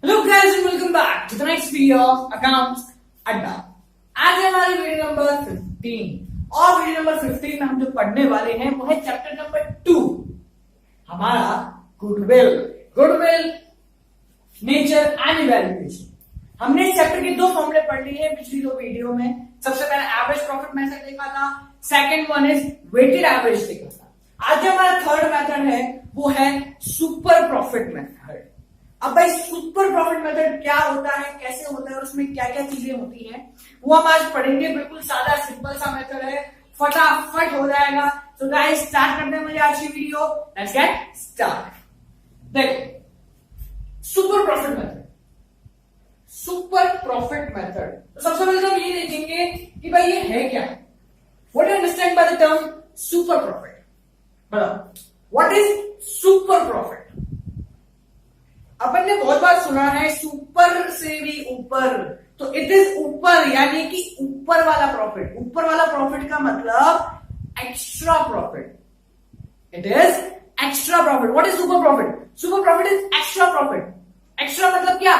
Hello guys and welcome back to the next video of Accounts Adda. आज है हमारी video number 15 और video number 15 में हम जो पढ़ने वाले हैं वो है चैप्टर नंबर 2 हमारा गुडविल नेचर एंड इवैल्यूएशन। हमने इस चैप्टर की दो फॉर्मूले पढ़ लिए हैं पिछली दो वीडियो में। सबसे पहले एवरेज प्रॉफिट मेथड देखा था, second one is weighted average देखा था। आज जो हमारा थर्ड मेथड है वो है सुपर प्रॉफिट मेथड। अब भाई सुपर प्रॉफिट मेथड क्या होता है, कैसे होता है और उसमें क्या क्या चीजें होती हैं वो हम आज पढ़ेंगे। बिल्कुल सादा सिंपल सा मेथड है, फटाफट हो जाएगा। तो गाइस स्टार्ट करते हैं मुझे आज की वीडियो। Let's get start. देखो सुपर प्रॉफिट मेथड, तो सबसे पहले तो हम ये देखेंगे कि भाई ये है क्या। What you understand by the term super profit? बताओ व्हाट इज सुपर प्रॉफिट? अपन ने बहुत बार सुना है सुपर से भी ऊपर, तो इट इज ऊपर यानी कि ऊपर वाला प्रॉफिट। ऊपर वाला प्रॉफिट का मतलब extra profit. It is extra profit. What is super profit? Super profit is extra profit. Extra मतलब क्या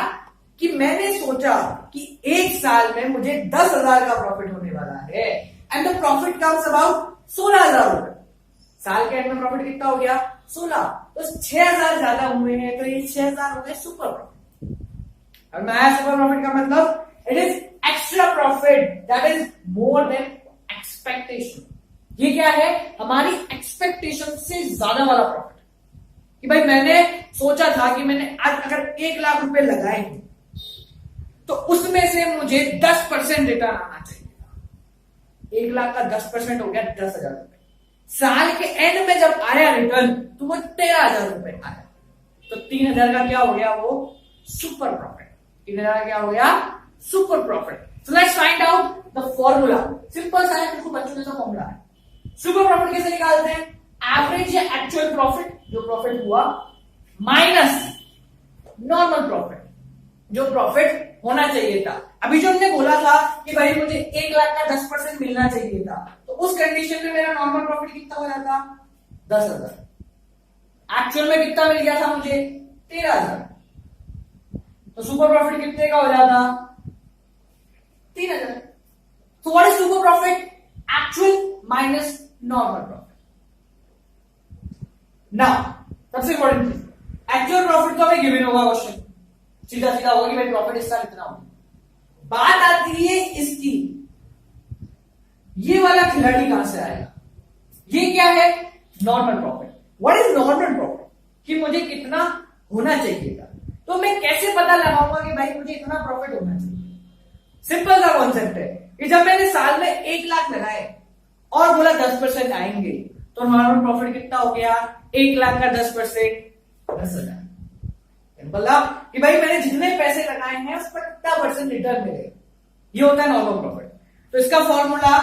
कि मैंने सोचा कि एक साल में मुझे 10,000 का प्रॉफिट होने वाला है and the profit comes about 16,000 रुपए। साल के एंड में प्रॉफिट कितना हो गया? 16। तो 6,000 ज्यादा हुए हैं तो ये 6,000 हो गए सुपर प्रॉफिट। और मैं सुपर प्रॉफिट का मतलब it is extra profit that is more than expectation. ये क्या है? हमारी एक्सपेक्टेशन से ज्यादा वाला प्रॉफिट। कि भाई मैंने सोचा था कि मैंने आज अगर 1 लाख रुपए लगाए तो उसमें से मुझे 10% रिटर्न आना चाहिए। 1 लाख का 10% हो गया 10,000 रुपए। साल के एंड में जब आया रिटर्न तो वो 13,000 रुपए आया। तो 3,000 का क्या हो गया? वो सुपर प्रॉफिट। 3,000 का क्या हो गया? Super profit. So let's find out the formula. Simple सा है, बिल्कुल बच्चों जैसा फॉर्मूला है। सुपर प्रॉफिट कैसे निकालते हैं? एवरेज या एक्चुअल प्रॉफिट, जो प्रॉफिट हुआ, माइनस नॉर्मल प्रॉफिट, जो प्रॉफिट होना चाहिए था। अभी जो हमने बोला था कि भाई मुझे 1 लाख का 10% मिलना चाहिए था, तो उस कंडीशन में मेरा नॉर्मल प्रॉफिट कितना हो जाता? 10,000। एक्चुअल में कितना मिल गया था मुझे? 13,000। तो सुपर प्रॉफिट कितने का हो जाता? 3,000। तो what is super profit? Actual minus normal profit. Now सबसे इंपॉर्टेंट चीज, एक्चुअल प्रॉफिट तो हमें गिवन होगा, क्वेश्चन सीधा सीधा होगा कि भाई प्रॉफिट इस साल इतना होगा। बात आती है इसकी, ये वाला खिलाड़ी कहां से आएगा? ये क्या है? Normal profit. What is normal profit? कि मुझे कितना होना चाहिए था। तो मैं कैसे पता लगाऊंगा कि भाई मुझे इतना प्रॉफिट होना चाहिए? सिंपल सा कॉन्सेप्ट है कि जब मैंने साल में 1 लाख लगाए और बोला 10% आएंगे, तो नॉर्मल प्रॉफिट कितना हो गया? 1 लाख का 10% 10,000। मतलब कि भाई मैंने जितने पैसे लगाए हैं उस पर कितना परसेंट रिटर्न मिलेगा, ये होता है नॉर्मल प्रॉफिट। तो इसका फॉर्मूला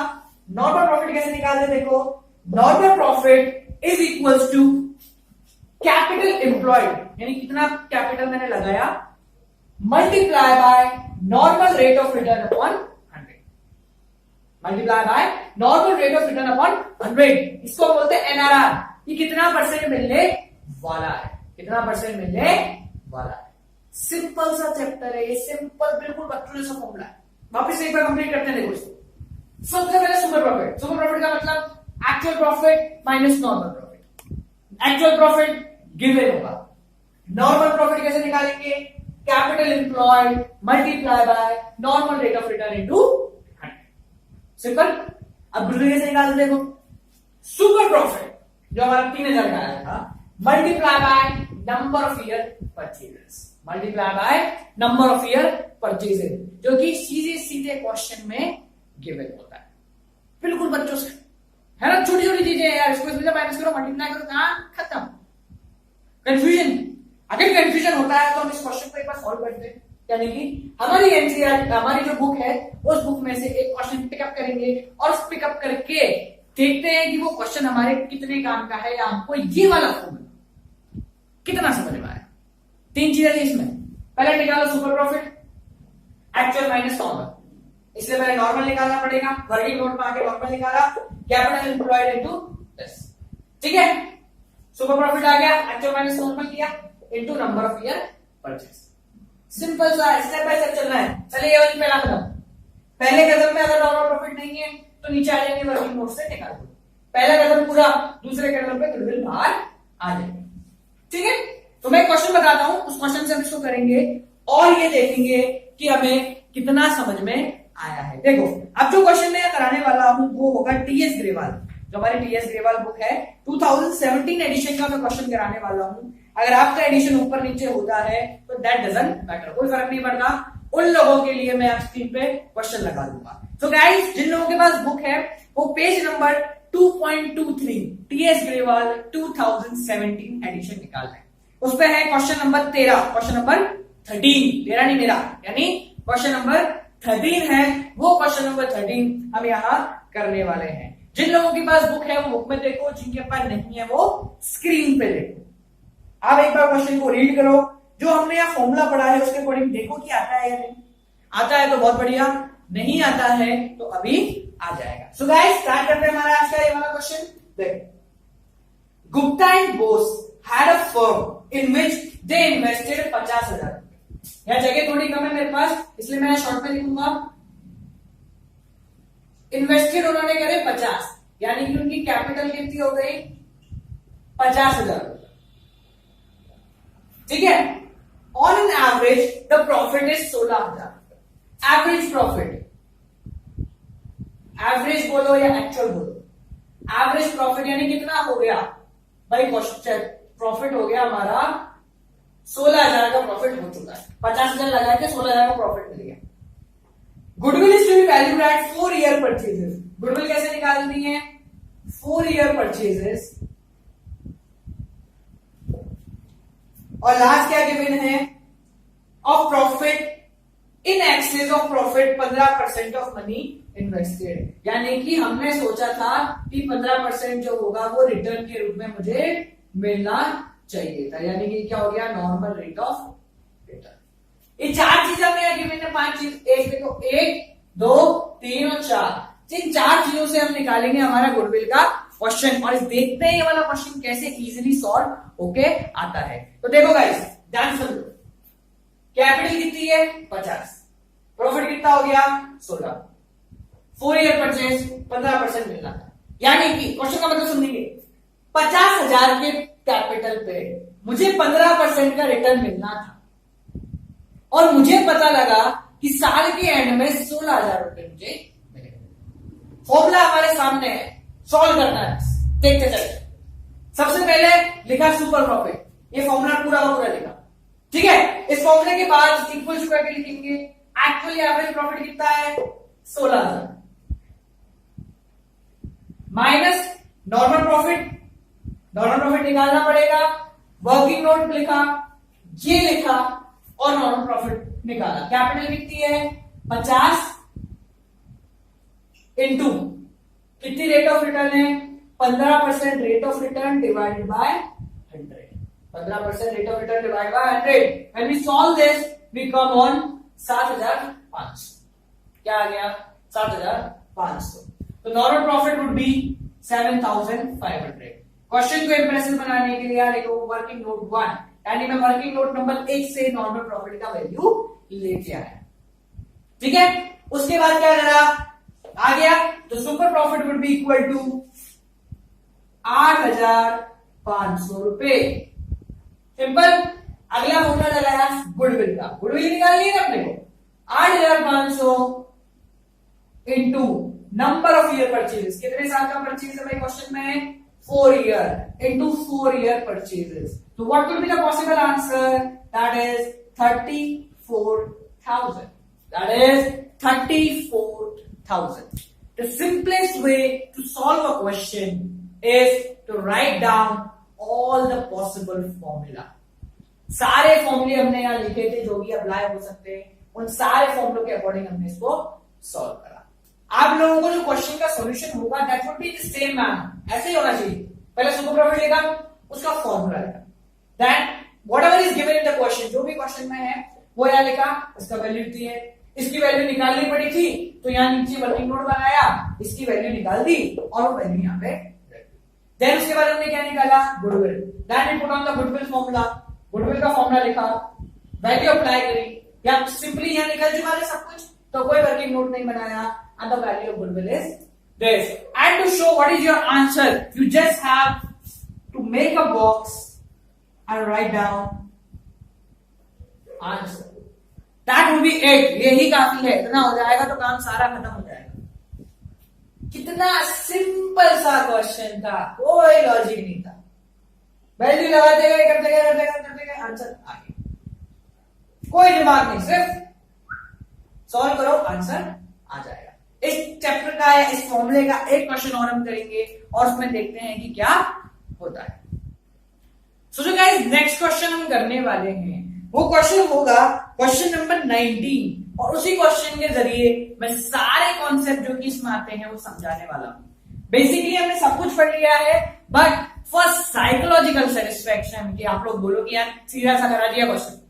नॉर्मल प्रॉफिट कैसे निकालते? देखो, normal profit is equals to capital employed, यानी कितना कैपिटल मैंने लगाया, multiply by normal rate of return upon 100। Multiply by normal rate of return upon 100। इसको बोलते हैं एनआरआर, कि कितना परसेंट मिलने वाला है, कितना परसेंट मिलने वाला है। सिंपल सा चैप्टर है ये, सिंपल बिल्कुल बच्चों जैसा फॉर्मूला है। वापस एक बार कंप्लीट करते हैं। देखो इसको, सबसे पहले सुपर प्रॉफिट। सुपर प्रॉफिट का मतलब actual profit minus normal profit. Actual profit given होगा। नॉर्मल प्रॉफिट कैसे निकालेंगे? Capital employed multiply by normal rate of return into 100। Simple. अब गुडविल कैसे निकालते? देखो, सुपर प्रॉफिट जो हमारा 3,000 का आया था, multiply by number of year purchases, multiply by number of year purchases, जो कि सीधे सीधे क्वेश्चन में गिवन होता है। बिल्कुल बच्चों से है ना, छोटी छोटी चीजें यार। इसको इसमें माइनस करो, मल्टीप्लाई करो, कहां खत्म। कंफ्यूजन, अगर कंफ्यूजन होता है तो हम इस क्वेश्चन को एक बार सॉल्व करते हैं। यानी कि हमारी एनसीईआरटी, हमारी जो बुक है, उस बुक में से एक क्वेश्चन पिकअप करेंगे और उस पिकअप करके देखते हैं कि वो क्वेश्चन हमारे कितने काम का है, या हमको ये वाला फॉर्मूला कितना समझ में आया। 3 चीजें थी इसमें। पहले निकालो super profit, actual minus normal. इसलिए पहले नॉर्मल निकालना पड़ेगा, वर्किंग नोट में आके नॉर्मल निकाला, कैपिटल एम्प्लॉयड इनटू दिस। ठीक है, सुपर प्रॉफिट आ गया, एक्चुअल माइनस नॉर्मल किया into number of year purchase. Simple सा स्टेप बाय स्टेप चलना है। चलिए ये वाली पहला कदम, पहले कदम में अगर नॉर्मल प्रॉफिट नहीं है तो नीचे आ जाएंगे, वर्किंग नोट से निकाल दो। पहला कदम पूरा, दूसरे कदम पे गुडविल बाहर आ जाएगी। ठीक है, तो मैं क्वेश्चन बताता हूं, उस क्वेश्चन से हम इसको करेंगे और ये देखेंगे कि हमें कितना समझ में आया है। देखो अब जो क्वेश्चन मैं कराने वाला हूं वो होगा टीएस ग्रेवाल, जो हमारी टीएस ग्रेवाल बुक है 2017 एडिशन का मैं क्वेश्चन कराने वाला हूं। अगर आपका एडिशन ऊपर नीचे होता है तो दैट डजंट मैटर, कोई फर्क नहीं पड़ता। उन लोगों के लिए मैं स्क्रीन पे क्वेश्चन लगा दूंगा। तो गाइस जिन लोगों के पास बुक है वो page number 2.23 TS Grewal 2017 edition निकाल है, उस पे है क्वेश्चन नंबर 13, क्वेश्चन नंबर 13, तेरा नहीं मेरा, यानी क्वेश्चन नंबर 13 है, वो क्वेश्चन नंबर 13 हम यहाँ करने वाले हैं। जिन लोगों के पास बुक है वो बुक में देखो, जिनके पास नहीं है वो स्क्रीन पे देखो। आप एक बार क्वेश्चन को रीड करो, जो हमने यहाँ फॉर्मूला पढ़ा है उसके अकॉर्डिंग देखो कि आता है या नहीं। आता है तो बहुत बढ़िया, नहीं आता है तो अभी आ जाएगा। सो गाइस स्टार्ट करते हैं हमारा आज का ये वाला क्वेश्चन। देखो, Gupta and boss had a firm in which they invested 50,000। यह जगह थोड़ी कम है मेरे पास, इसलिए मैं शॉर्ट में लिखूंगा। इन्वेस्टेड उन्होंने करे 50, यानी कि उनकी कैपिटल कितनी हो गई 50,000। ठीक है, on an average the profit is 16,000। Average profit, average बोलो या एक्चुअल बोलो, एवरेज प्रॉफिट यानी कितना हो गया भाई, प्रॉफिट हो गया हमारा 16,000 का प्रॉफिट हो चुका है। 50,000 लगा के 16,000 का प्रॉफिट मिल गया। Goodwill is to be valued at 4 year purchases. Goodwill कैसे निकालनी है, 4 ईयर परचेजेस, और लास्ट क्या गिवन है, of profit in excess of profit 15% of money invested. यानी कि हमने सोचा था कि 15% जो होगा वो रिटर्न के रूप में मुझे मिलना चाहिए था, यानी कि क्या हो गया, नॉर्मल रेट ऑफ रिटर्न। ये 4 चीजें हमें गिवन है, 5 चीज, एक देखो 1 2 3 और 4, इन 4 चीजों से हम निकालेंगे हमारा गुडविल का क्वेश्चन, और इस देखते हैं ये वाला क्वेश्चन कैसे इजीली सॉल्व होके आता है। तो देखो गाइस ध्यान से, कैपिटल कितनी है 50, प्रॉफिट कितना हो गया 16, 4 ईयर परचेज 15% मिलना था, यानी कि क्वेश्चन का मतलब सुनिए, 50,000 के कैपिटल पे मुझे 15% का रिटर्न मिलना था, और मुझे पता लगा कि साल के एंड में 16,000 रुपए मुझे मिलेगा। फॉर्मूला हमारे सामने है, सॉल्व करना है, देखते चलते। सबसे पहले लिखा सुपर प्रॉफिट, ये फॉर्मूला पूरा का पूरा लिखा। ठीक है, इस फॉर्मूले के बाद इक्वल टू करके लिखेंगे एक्चुअली एवरेज प्रॉफिट कितना है 16,000 minus normal profit, normal profit निकालना पड़ेगा, वर्किंग नोट लिखा, ये लिखा और नॉर्मल प्रॉफिट निकाला। कैपिटल कितनी है 50 इनटू कितनी रेट ऑफ रिटर्न है 15% rate of return divided by 100, 15% rate of return divided by 100। When we solve this we come on 7,500। क्या आ गया 7,500। तो normal profit would be 7,500। Question को इंप्रेसिव बनाने के लिए यार एक वर्किंग नोट 1, यानी मैं वर्किंग नोट नंबर 1 से नॉर्मल प्रॉफिट का वैल्यू लेके आया। ठीक है, उसके बाद क्या करा, आ गया तो super profit would be equal to 8,500 रुपए। सिंपल। अगला फॉर्मूला लगाया गुडविल का, गुडविल निकालनी है अपने को, 8,500 into number of year purchases, कितने साल का परचेज है भाई क्वेश्चन में 4 ईयर इंटू 4 ईयर परचेजेस। तो what will be the possible answer, that is 34,000, that is 34,000। The simplest way to solve a question is to write down all the possible formula. सारे फॉर्मूले हमने यहाँ लिखे थे जो भी अप्लाई हो सकते हैं, उन सारे फॉर्मूलों के अकॉर्डिंग हमने इसको सॉल्व करा। आप लोगों को जो क्वेश्चन का सॉल्यूशन होगा that would be the same manner, ऐसे ही होना चाहिए। पहले सुपर प्रॉफिट लिखा, उसका फॉर्मूला लिखा, then whatever is given in the question, जो भी क्वेश्चन में है वो यहाँ लिखा, इसका वैल्यू दी है, इसकी वैल्यू निकालनी पड़ी थी तो यहाँ नीचे वर्किंग नोट बनाया, इसकी वैल्यू निकाल दी और वो वैल्यू यहाँ पे। देन उसके बाद हमने क्या निकाला goodwill, then we put on the goodwill formula, goodwill का फॉर्मूला लिखा, वैल्यू अप्लाई करी, या सिंपली यहां निकल चुका है सब कुछ, तो कोई वर्किंग नोट नहीं बनाया, and the value of goodwill is this. And to show what is your answer, you just have to make a box and write down answer. That will be it. यही काफी है, इतना हो जाएगा तो काम सारा खत्म हो जाएगा. कितना सिंपल सा क्वेश्चन था, कोई लॉजिक नहीं था. वैल्यू लगाते गए, करते गए, आंसर आ गया. कोई दिमाग नहीं, सिर्फ सॉल्व करो, आंसर आ जाएगा. इस चैप्टर का या इस फॉर्मूले का एक क्वेश्चन और हम करेंगे और उसमें देखते हैं कि क्या होता है. सो जो गाइस नेक्स्ट क्वेश्चन हम करने वाले हैं वो क्वेश्चन होगा क्वेश्चन नंबर 19, और उसी क्वेश्चन के जरिए मैं सारे कॉन्सेप्ट जो कि इसमें आते हैं वो समझाने वाला हूं. बेसिकली हमने सब कुछ पढ़ लिया है, बट फॉर साइकोलॉजिकल सेटिस्फैक्शन कि आप लोग बोलो कि यार सीधा सा करा दिया क्वेश्चन,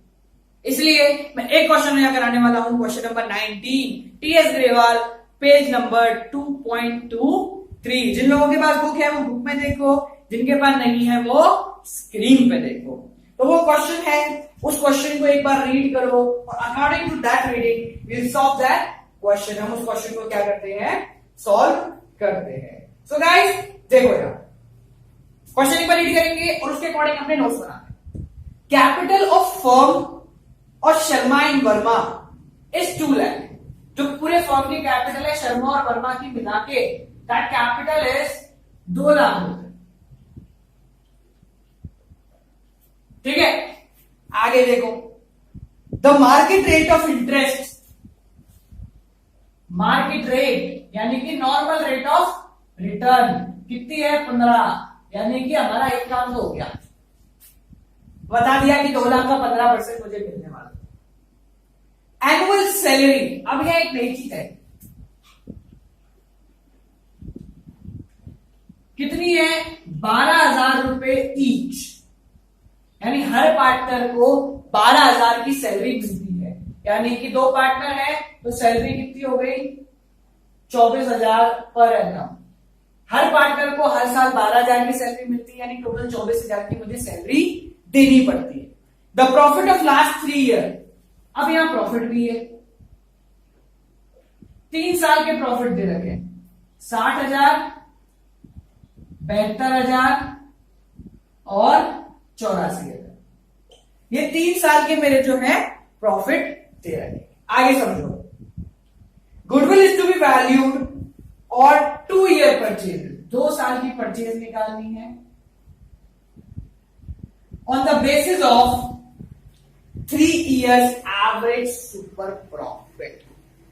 इसलिए मैं एक क्वेश्चन नया कराने वाला हूं. Question number 19, TS Grewal, page number 2.23. जिन लोगों के पास बुक है वो बुक में देखो, जिनके पास नहीं है वो स्क्रीन पे देखो. तो वो क्वेश्चन है, उस क्वेश्चन को एक बार रीड करो और according to that reading will solve that question. हम उस क्वेश्चन को क्या करते हैं, सॉल्व करते हैं. सो गाइस देखो यार, क्वेश्चन एक बार रीड करेंगे और उसके अकॉर्डिंग अपने नोट्स बनाते हैं. कैपिटल ऑफ फर्म और शर्मा एंड वर्मा इज 2 लाख. जो पूरे फर्म की कैपिटल है शर्मा और वर्मा की मिला के, दैट कैपिटल इज 2 लाख रुपए. ठीक है, आगे देखो. The market rate of interest, market rate यानी कि नॉर्मल रेट ऑफ रिटर्न कितनी है, 15. यानी कि हमारा एक काम तो हो गया, बता दिया कि 2 लाख का 15% मुझे मिलने वाला. एनुअल सैलरी, अब यह एक नई चीज है, कितनी है, 12,000 रुपए ईच. यानी हर पार्टनर को 12,000 की सैलरी मिलती है. यानी कि 2 पार्टनर है तो सैलरी कितनी हो गई, 24,000 पर एनम. हर पार्टनर को हर साल 12,000 की सैलरी मिलती है, यानी टोटल 24,000 की मुझे सैलरी देनी पड़ती है. The profit of last 3 year, अब यहां प्रॉफिट भी है, 3 साल के प्रॉफिट दे रखे, 60,000, 72,000 और 84,000. ये 3 साल के मेरे जो है प्रॉफिट दे रहे हैं. आगे समझो. Goodwill is to be valued और 2 ईयर परचेज, 2 साल की परचेज निकालनी है on the basis of 3 years average super profit.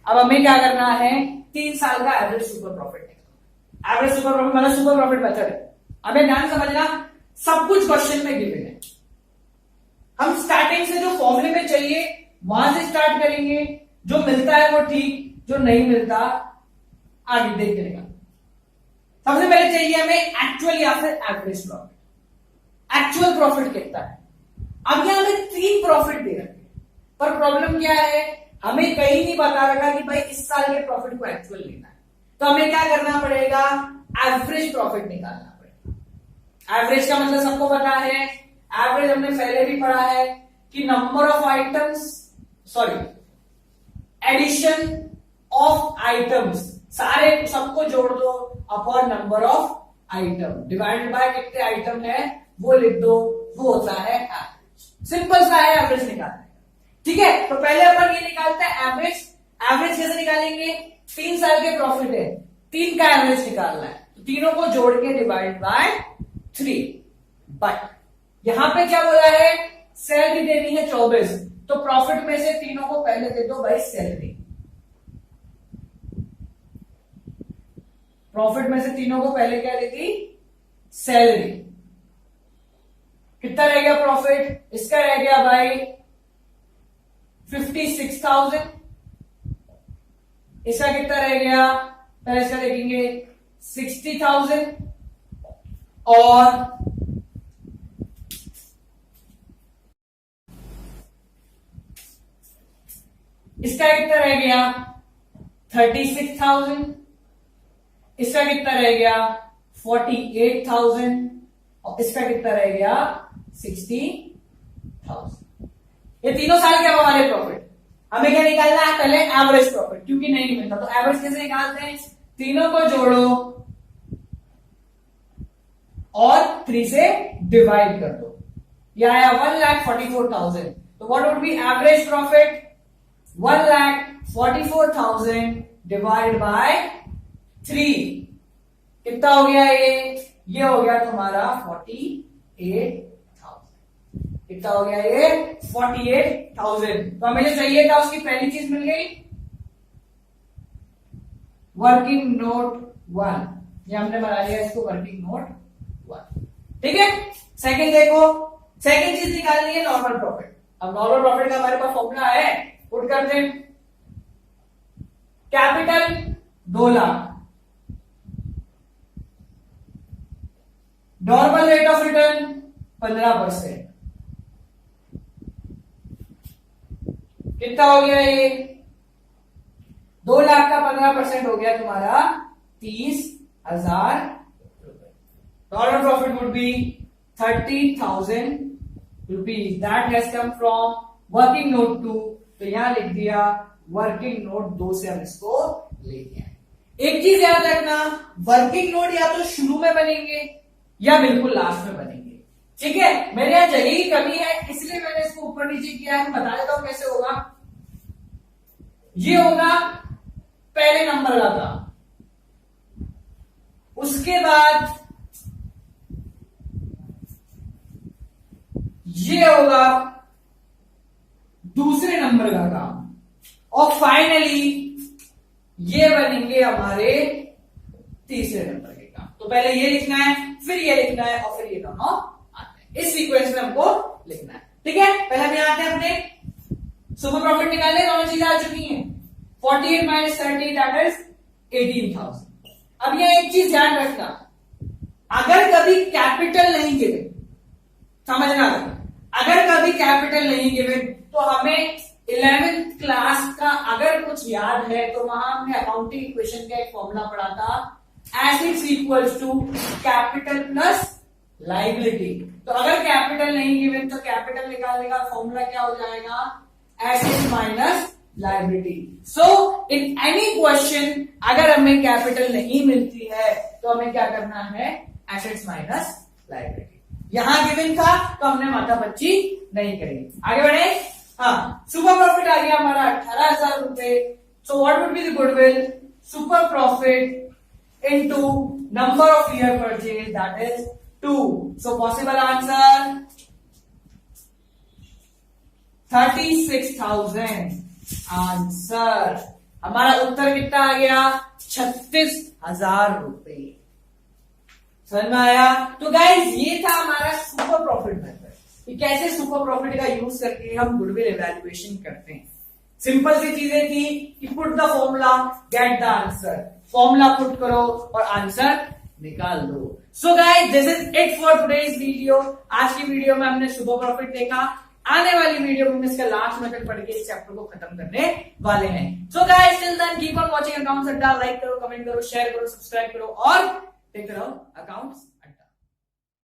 अब हमें क्या करना है, 3 साल का average super profit. Average super profit मतलब सुपर प्रॉफिट मेथड है. हमें ध्यान समझना, सब कुछ क्वेश्चन में गिवन है. हम स्टार्टिंग से जो फॉर्मूले में चाहिए वहां से स्टार्ट करेंगे, जो मिलता है वो ठीक, जो नहीं मिलता आगे देखते रहेगा. सबसे पहले चाहिए हमें एक्चुअल या फिर एवरेज प्रॉफिट. एक्चुअल प्रॉफिट कितना है. अब यहां हमें 3 प्रॉफिट दे रखे हैं, पर प्रॉब्लम क्या है, हमें कहीं नहीं बता रखा कि भाई इस साल के प्रॉफिट को एक्चुअल लेना है. तो हमें क्या करना पड़ेगा, एवरेज प्रॉफिट निकालना पड़ेगा. एवरेज का मतलब सबको पता है, एवरेज हमने पहले भी पढ़ा है कि number of items, sorry addition of items, सारे सबको जोड़ दो upon number of item divided by कितने आइटम है वो लिख दो, वो होता है एवरेज. सिंपल सा है एवरेज निकालने का. ठीक है, तो पहले अपन ये निकालते हैं एवरेज. एवरेज कैसे निकालेंगे, 3 साल के प्रॉफिट है, 3 का एवरेज निकालना है, तो तीनों को जोड़ के डिवाइड बाय 3. बट यहां पे क्या बोला है, सैलरी देनी है 24, तो प्रॉफिट में से तीनों को पहले दे दो भाई सैलरी. प्रॉफिट में से तीनों को पहले क्या देती, सैलरी. कितना रह गया प्रॉफिट, इसका रह गया भाई 56,000. इसका कितना रह गया, पहले इसका देखेंगे 60,000 और इसका कितना रह गया 36,000. इसका कितना रह गया 48,000 और इसका कितना रह गया 60,000. ये तीनों साल के हमारे प्रॉफिट. हमें क्या निकालना है, पहले एवरेज प्रॉफिट, क्योंकि नहीं मिलता तो एवरेज कैसे निकालते हैं, तीनों को जोड़ो और 3 से डिवाइड कर दो। यह आया 1,44,000, तो what would be average profit, 1,44,000 divide by 3, कितना हो गया ये हो गया तुम्हारा 48,000। कितना हो गया ये 48,000। तो हमें जो चाहिए था उसकी पहली चीज मिल गई, वर्किंग नोट 1, ये हमने बना लिया इसको वर्किंग नोट 1, ठीक है। सेकंड देखो, सेकंड चीज निकालनी है नॉर्मल प्रॉफिट। अब नॉर्मल प्रॉफिट का हमारे पास फॉर्मूला है, पुट करते हैं, capital 2 lakh, normal rate of return 15%, कितना हो गया ये 2 लाख का 15% हो गया तुम्हारा 30,000 रुपए। Normal profit would B 30,000 rupees, that has come from working note 2, तो यहां लिख दिया वर्किंग नोट 2 से हम इसको ले लिया। एक चीज याद रखना, वर्किंग नोट या तो शुरू में बनेंगे या बिल्कुल लास्ट में बनेंगे, ठीक है। मेरे यहां जगह की कमी है इसलिए मैंने इसको ऊपर नीचे किया है, बता देता हूं कैसे होगा। ये होगा पहले नंबर का काम, उसके बाद ये होगा दूसरे नंबर का काम, और फाइनली ये बनेंगे हमारे तीसरे नंबर के काम। तो पहले ये लिखना है, फिर ये लिखना है, और फिर ये दोनों आते हैं। इस सीक्वेंस में हमको लिखना है, ठीक है। पहले हम आते हैं अपने सुपर प्रॉफिट निकालने, दोनों चीजें आ चुकी हैं, 48 माइनस 30 दैट इज 18,000। अब ये एक चीज ध्यान रखना, अगर कभी कैपिटल नहीं गिवे, समझना, अगर कभी कैपिटल नहीं गिवे तो हमें 11th क्लास का अगर कुछ याद है तो वहां हमने अकाउंटिंग इक्वेशन का एक फॉर्मूला पढ़ा था, assets equals to capital plus liability. तो अगर कैपिटल नहीं गिवन तो कैपिटल निकालने का फॉर्मूला क्या हो जाएगा, assets minus liability. So in any question अगर हमें कैपिटल नहीं मिलती है तो हमें क्या करना है, एसेट्स माइनस लायबिलिटी। यहां गिवन था तो हमने माता बच्ची नहीं करेंगे, आगे बढ़े। हाँ, सुपर प्रॉफिट आ गया हमारा 18,000 रुपए। So what would be the goodwill, super profit into number of year purchase that is 2। So possible answer 36,000। Answer हमारा उत्तर कितना आ गया, 36,000 रुपए। समझ में आया। तो गाइज ये था हमारा सुपर प्रॉफिट मेथड, कि कैसे सुपर प्रॉफिट का यूज करके हम गुडविल इवैल्यूएशन करते हैं। सिंपल सी चीजें थी कि put the formula get the answer, formula put करो और आंसर निकाल दो। So guys this is it for today's video. आज की वीडियो में हमने सुपर प्रॉफिट देखा, आने वाली वीडियो में इसका लास्ट मेथड पढ़ के इस चैप्टर को खत्म करने वाले हैं। So guys till then keep on watching Accounts Adda, like करो, कमेंट करो, शेयर करो, सब्सक्राइब करो और देखते रहो अकाउंट्स।